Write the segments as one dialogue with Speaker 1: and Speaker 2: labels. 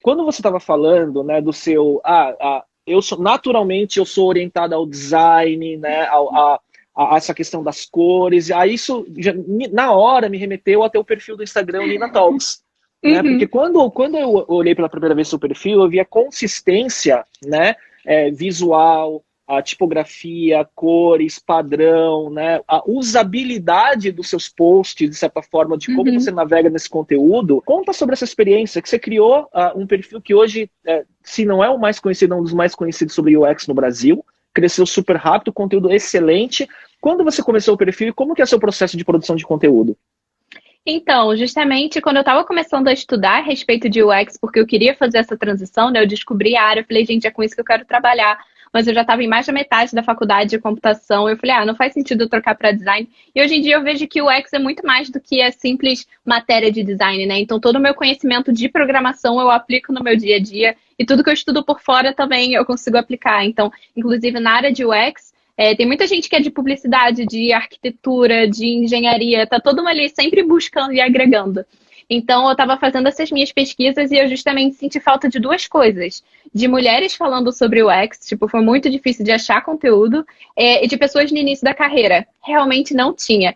Speaker 1: Quando você estava falando, né, do seu, naturalmente eu sou orientada ao design, né, a essa questão das cores, aí isso na hora me remeteu até o perfil do Instagram Nina Talks, né, porque
Speaker 2: Uhum,
Speaker 1: quando eu olhei pela primeira vez o perfil, eu vi a consistência, né, visual, a tipografia, cores, padrão, né, a usabilidade dos seus posts, de certa forma, de como você
Speaker 2: uhum.
Speaker 1: navega nesse conteúdo. Conta sobre essa experiência que você criou, um perfil que hoje, se não é o mais conhecido, é um dos mais conhecidos sobre UX no Brasil, cresceu super rápido, conteúdo excelente. Quando você começou o perfil, como que é o seu processo de produção de conteúdo?
Speaker 2: Então, justamente quando eu estava começando a estudar a respeito de UX, porque eu queria fazer essa transição, né? Eu descobri a área, eu falei, gente, é com isso que eu quero trabalhar. Mas eu já estava em mais da metade da faculdade de computação. Eu falei, não faz sentido eu trocar para design. E hoje em dia eu vejo que o UX é muito mais do que a simples matéria de design, né? Então, todo o meu conhecimento de programação eu aplico no meu dia a dia. E tudo que eu estudo por fora também eu consigo aplicar. Então, inclusive na área de UX, tem muita gente que é de publicidade, de arquitetura, de engenharia, tá todo mundo ali sempre buscando e agregando. Então, eu estava fazendo essas minhas pesquisas e eu justamente senti falta de duas coisas. De mulheres falando sobre o X, tipo, foi muito difícil de achar conteúdo, e de pessoas no início da carreira. Realmente não tinha.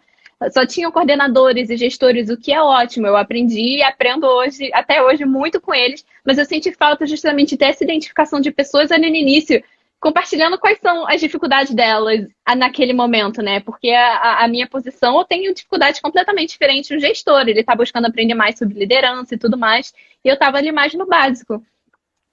Speaker 2: Só tinham coordenadores e gestores, o que é ótimo. Eu aprendi e aprendo hoje, até hoje, muito com eles, mas eu senti falta justamente dessa identificação de pessoas ali no início compartilhando quais são as dificuldades delas naquele momento, né? Porque a minha posição, eu tenho dificuldades completamente diferentes do gestor. Ele está buscando aprender mais sobre liderança e tudo mais, e eu estava ali mais no básico.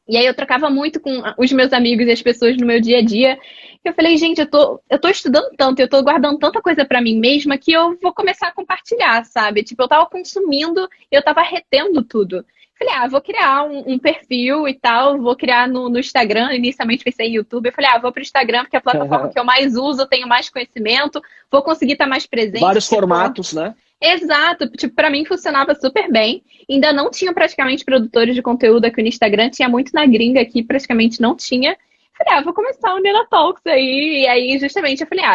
Speaker 2: E aí eu trocava muito com os meus amigos e as pessoas no meu dia a dia. Eu falei, gente, eu tô estudando tanto, eu tô guardando tanta coisa para mim mesma que eu vou começar a compartilhar, sabe? Tipo, eu tava consumindo, eu tava retendo tudo. Falei, vou criar um perfil e tal, vou criar no Instagram, inicialmente pensei em YouTube. Eu falei, vou pro Instagram, porque é a plataforma que eu mais uso, tenho mais conhecimento, vou conseguir estar mais presente,
Speaker 1: Vários
Speaker 2: tipo,
Speaker 1: formatos, né?
Speaker 2: exato, tipo, para mim funcionava super bem. Ainda não tinha praticamente produtores de conteúdo aqui no Instagram, tinha muito na gringa aqui, praticamente não tinha. Falei, vou começar o Nina Talks aí. E aí, justamente, eu falei,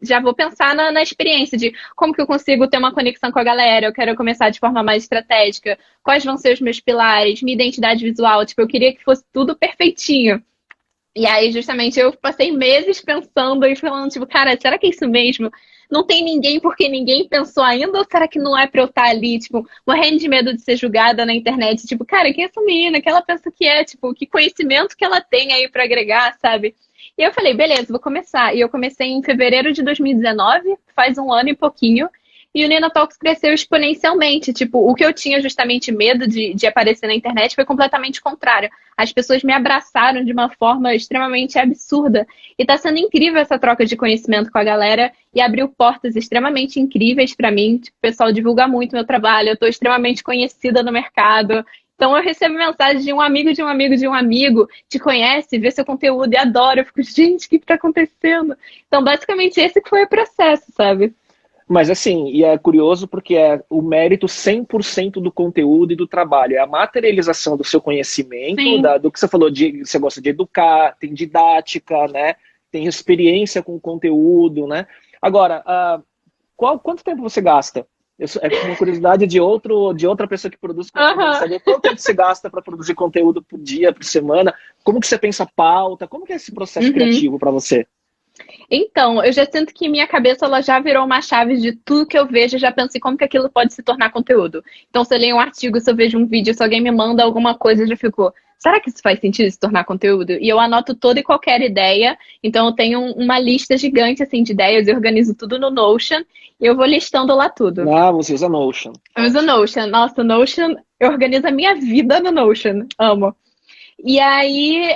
Speaker 2: já vou pensar na experiência de como que eu consigo ter uma conexão com a galera. Eu quero começar de forma mais estratégica. Quais vão ser os meus pilares, minha identidade visual. Tipo, eu queria que fosse tudo perfeitinho. E aí, justamente, eu passei meses pensando e falando, tipo, cara, será que é isso mesmo? Não tem ninguém porque ninguém pensou ainda? Ou será que não é pra eu estar ali, tipo, morrendo de medo de ser julgada na internet? Tipo, cara, quem é essa menina? Que ela pensa que é? Tipo, que conhecimento que ela tem aí pra agregar, sabe? E eu falei, beleza, vou começar. E eu comecei em fevereiro de 2019, faz um ano e pouquinho. E o Nina Talks cresceu exponencialmente. Tipo, o que eu tinha justamente medo de aparecer na internet foi completamente contrário. As pessoas me abraçaram de uma forma extremamente absurda. E tá sendo incrível essa troca de conhecimento com a galera e abriu portas extremamente incríveis para mim. Tipo, o pessoal divulga muito meu trabalho, eu tô extremamente conhecida no mercado. Então eu recebo mensagem de um amigo de um amigo de um amigo, te conhece, vê seu conteúdo e adora. Eu fico, gente, o que tá acontecendo? Então, basicamente, esse que foi o processo, sabe?
Speaker 1: Mas assim, e é curioso porque é o mérito 100% do conteúdo e do trabalho, é a materialização do seu conhecimento,
Speaker 2: Sim.
Speaker 1: do que você falou, você gosta de educar, tem didática, né? Tem experiência com o conteúdo, né? Agora, quanto tempo você gasta? É uma curiosidade de outra pessoa que produz conteúdo,
Speaker 2: Aham.
Speaker 1: saber quanto tempo você gasta para produzir conteúdo por dia, por semana, como que você pensa a pauta, como que é esse processo
Speaker 2: Uhum.
Speaker 1: criativo para você?
Speaker 2: Então, eu já sinto que minha cabeça ela já virou uma chave de tudo que eu vejo, eu já penso em como que aquilo pode se tornar conteúdo. Então, se eu leio um artigo, se eu vejo um vídeo, se alguém me manda alguma coisa, eu já fico, será que isso faz sentido se tornar conteúdo? E eu anoto toda e qualquer ideia. Então, eu tenho uma lista gigante assim de ideias, eu organizo tudo no Notion e eu vou listando lá tudo.
Speaker 1: Ah, você usa Notion.
Speaker 2: Eu uso o
Speaker 1: Ótimo.
Speaker 2: Notion. Nossa, o Notion, eu organizo a minha vida no Notion. Amo. E aí,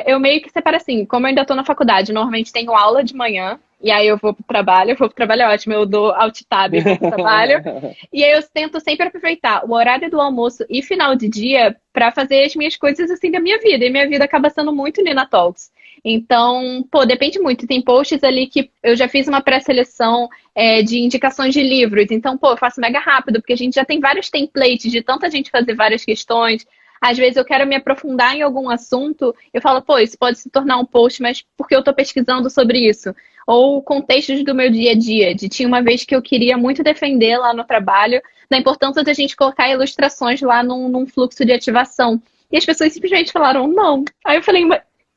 Speaker 2: eu meio que separo assim, como eu ainda tô na faculdade, normalmente tenho aula de manhã, e aí eu vou pro trabalho é ótimo, eu dou alt tab e vou pro trabalho. E aí eu tento sempre aproveitar o horário do almoço e final de dia para fazer as minhas coisas assim da minha vida. E minha vida acaba sendo muito Nina Talks. Então, pô, depende muito. Tem posts ali que eu já fiz uma pré-seleção de indicações de livros. Então, pô, eu faço mega rápido, porque a gente já tem vários templates de tanta gente fazer várias questões. Às vezes eu quero me aprofundar em algum assunto, eu falo, pô, isso pode se tornar um post, mas porque eu tô pesquisando sobre isso. Ou contextos do meu dia a dia. De tinha uma vez que eu queria muito defender lá no trabalho, da importância de a gente colocar ilustrações lá num fluxo de ativação. E as pessoas simplesmente falaram, não. Aí eu falei,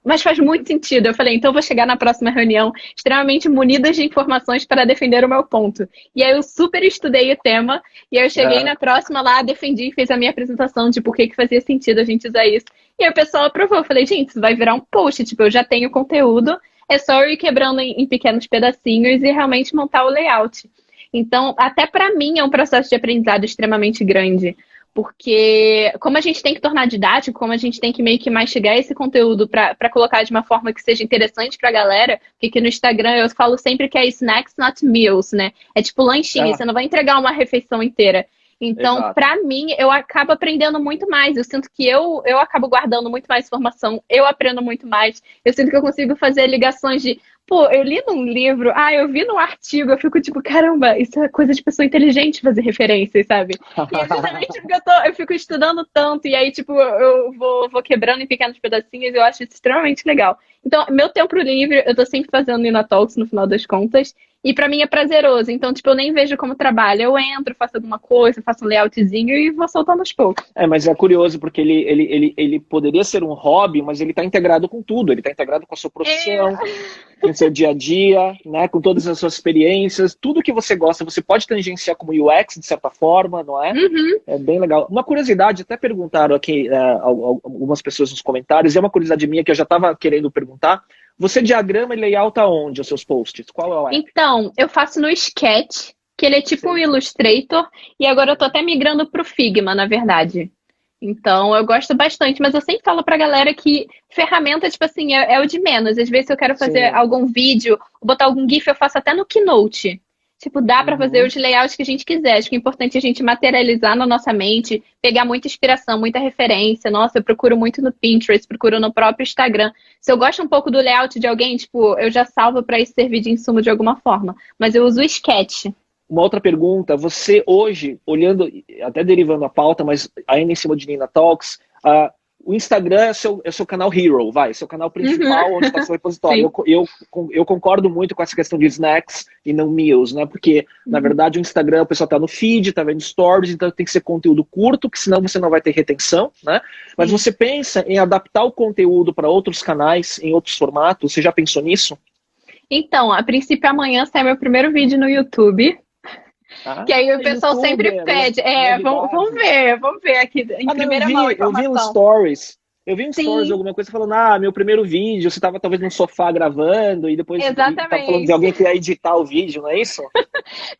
Speaker 2: mas faz muito sentido. Eu falei, então eu vou chegar na próxima reunião extremamente munidas de informações para defender o meu ponto. E aí eu super estudei o tema, e aí eu cheguei na próxima lá, defendi e fiz a minha apresentação de por que fazia sentido a gente usar isso. E aí o pessoal aprovou. Eu falei, gente, isso vai virar um post, tipo, eu já tenho conteúdo, é só eu ir quebrando em pequenos pedacinhos e realmente montar o layout. Então, até para mim é um processo de aprendizado extremamente grande. Porque como a gente tem que tornar didático, como a gente tem que meio que mastigar esse conteúdo para colocar de uma forma que seja interessante para a galera, porque aqui no Instagram eu falo sempre que é snacks, not meals, né? É tipo lanchinho, você não vai entregar uma refeição inteira. Então, para mim, eu acabo aprendendo muito mais. Eu sinto que eu acabo guardando muito mais informação, eu aprendo muito mais. Eu sinto que eu consigo fazer ligações de, pô, eu li num livro, eu vi num artigo, eu fico tipo, caramba, isso é coisa de pessoa inteligente fazer referências, sabe? E é justamente porque eu fico estudando tanto, e aí, tipo, eu vou quebrando em pequenos pedacinhos, eu acho isso extremamente legal. Então, meu tempo livre, eu tô sempre fazendo Nina Talks no final das contas, e pra mim é prazeroso. Então, tipo, eu nem vejo como trabalho. Eu entro, faço alguma coisa, faço um layoutzinho e vou soltando aos poucos.
Speaker 1: Mas é curioso, porque ele poderia ser um hobby, mas ele está integrado com tudo. Ele está integrado com a sua profissão, com o seu dia a dia, né, com todas as suas experiências. Tudo que você gosta, você pode tangenciar como UX, de certa forma, não é?
Speaker 2: Uhum.
Speaker 1: É bem legal. Uma curiosidade, até perguntaram aqui algumas pessoas nos comentários, e é uma curiosidade minha que eu já estava querendo perguntar. Você diagrama e layout aonde os seus posts? Qual é o app?
Speaker 2: Então, eu faço no Sketch, que ele é tipo um Illustrator, e agora eu tô até migrando pro Figma, na verdade. Então, eu gosto bastante, mas eu sempre falo pra galera que ferramenta, tipo assim, é o de menos. Às vezes, se eu quero fazer algum vídeo, botar algum GIF, eu faço até no Keynote. Tipo, dá pra fazer os layouts que a gente quiser. Acho que é importante a gente materializar na nossa mente, pegar muita inspiração, muita referência. Nossa, eu procuro muito no Pinterest, procuro no próprio Instagram. Se eu gosto um pouco do layout de alguém, tipo, eu já salvo pra isso servir de insumo de alguma forma. Mas eu uso o Sketch.
Speaker 1: Uma outra pergunta, você hoje, olhando, até derivando a pauta, mas ainda em cima de Nina Talks, o Instagram é seu canal hero, seu canal principal, onde está seu repositório. Eu concordo muito com essa questão de snacks e não meals, né? Porque, na verdade, o Instagram, o pessoal está no feed, está vendo stories, então tem que ser conteúdo curto, que senão você não vai ter retenção, né? Mas você pensa em adaptar o conteúdo para outros canais, em outros formatos? Você já pensou nisso?
Speaker 2: Então, a princípio, amanhã sai meu primeiro vídeo no YouTube. Que aí o pessoal sempre pede. Vamos ver aqui em primeira mão.
Speaker 1: Eu vi uns stories. De alguma coisa falando, meu primeiro vídeo, você estava talvez no sofá gravando e depois tá falando de alguém que ia editar o vídeo, não é isso?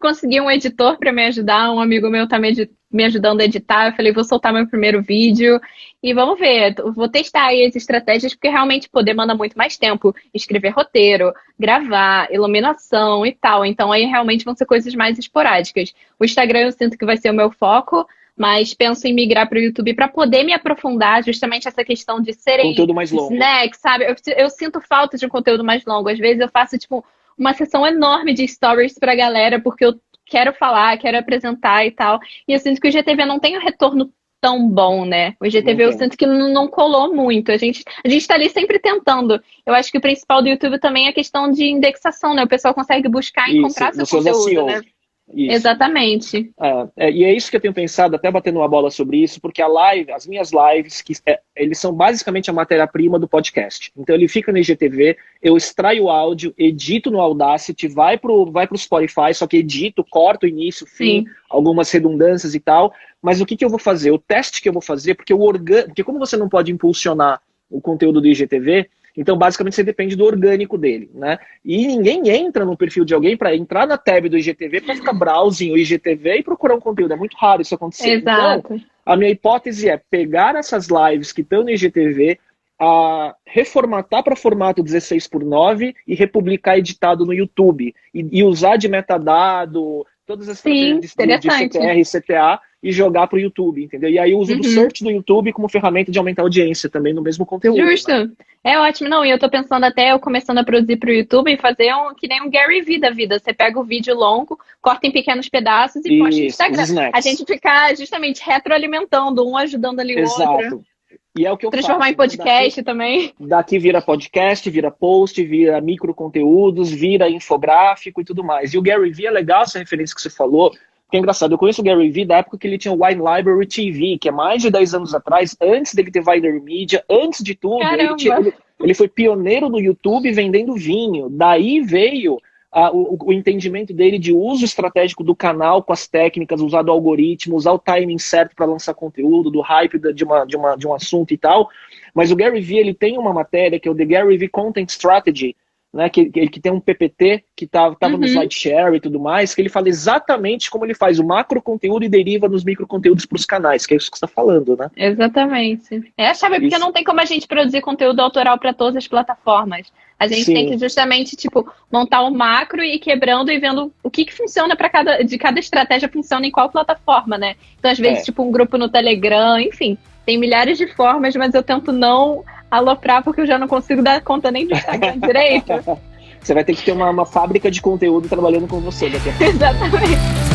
Speaker 2: Consegui um editor para me ajudar, um amigo meu tá me ajudando a editar, eu falei, vou soltar meu primeiro vídeo e vamos ver, vou testar aí as estratégias, porque realmente demanda muito mais tempo, escrever roteiro, gravar, iluminação e tal, então aí realmente vão ser coisas mais esporádicas. O Instagram eu sinto que vai ser o meu foco, mas penso em migrar para o YouTube para poder me aprofundar justamente essa questão de serem
Speaker 1: conteúdo mais longo.
Speaker 2: Snacks, sabe? Eu sinto falta de um conteúdo mais longo. Às vezes eu faço, tipo, uma sessão enorme de stories pra galera, porque eu quero falar, quero apresentar e tal. E eu sinto que o GTV não tem um retorno tão bom, né? O GTV eu sinto que não colou muito. A gente tá ali sempre tentando. Eu acho que o principal do YouTube também é a questão de indexação, né? O pessoal consegue buscar e encontrar seu conteúdo, né?
Speaker 1: Isso.
Speaker 2: Exatamente.
Speaker 1: E é isso que eu tenho pensado, até batendo uma bola sobre isso, porque as minhas lives, eles são basicamente a matéria-prima do podcast. Então ele fica no IGTV, eu extraio o áudio, edito no Audacity, vai pro Spotify, só que edito, corto o início, fim, algumas redundâncias e tal. Mas o que eu vou fazer? O teste que eu vou fazer, porque como você não pode impulsionar o conteúdo do IGTV, então, basicamente, você depende do orgânico dele, né? E ninguém entra no perfil de alguém para entrar na tab do IGTV para ficar browsing o IGTV e procurar um conteúdo. É muito raro isso acontecer.
Speaker 2: Exato.
Speaker 1: Então, a minha hipótese é pegar essas lives que estão no IGTV, reformatar para formato 16:9 e republicar editado no YouTube. E usar de metadado, todas as estratégias de CTR e CTA e jogar para o YouTube, entendeu? E aí eu uso do search do YouTube como ferramenta de aumentar a audiência também no mesmo conteúdo.
Speaker 2: Justo. Né? É ótimo. Não, e eu tô pensando até eu começando a produzir para o YouTube e fazer que nem um Gary Vee da vida. Você pega o vídeo longo, corta em pequenos pedaços e posta no Instagram. A gente ficar justamente retroalimentando, um ajudando ali o outro.
Speaker 1: E é o que eu
Speaker 2: transformar
Speaker 1: faço,
Speaker 2: em podcast também.
Speaker 1: Daqui vira podcast, vira post, vira microconteúdos, vira infográfico e tudo mais. E o Gary Vee é legal essa referência que você falou, Porque é engraçado, eu conheço o Gary Vee da época que ele tinha o Wine Library TV, que é mais de 10 anos atrás, antes dele ter Vayner Media, antes de tudo, ele foi pioneiro no YouTube vendendo vinho. Daí veio o entendimento dele de uso estratégico do canal com as técnicas, usar o algoritmo, usar o timing certo para lançar conteúdo, do hype de um assunto e tal. Mas o Gary Vee, ele tem uma matéria que é o The Gary Vee Content Strategy, né, que tem um PPT que estava no SlideShare e tudo mais, que ele fala exatamente como ele faz o macro conteúdo e deriva nos micro conteúdos para os canais, que é isso que você está falando, né?
Speaker 2: Exatamente. É a chave, porque não tem como a gente produzir conteúdo autoral para todas as plataformas. A gente tem que justamente, montar um macro e ir quebrando e vendo o que funciona de cada estratégia funciona em qual plataforma, né? Então, às vezes, um grupo no Telegram, enfim, tem milhares de formas, mas eu tento não aloprar porque eu já não consigo dar conta nem do Instagram direito.
Speaker 1: Você vai ter que ter uma fábrica de conteúdo trabalhando com você daqui a pouco.
Speaker 2: Exatamente.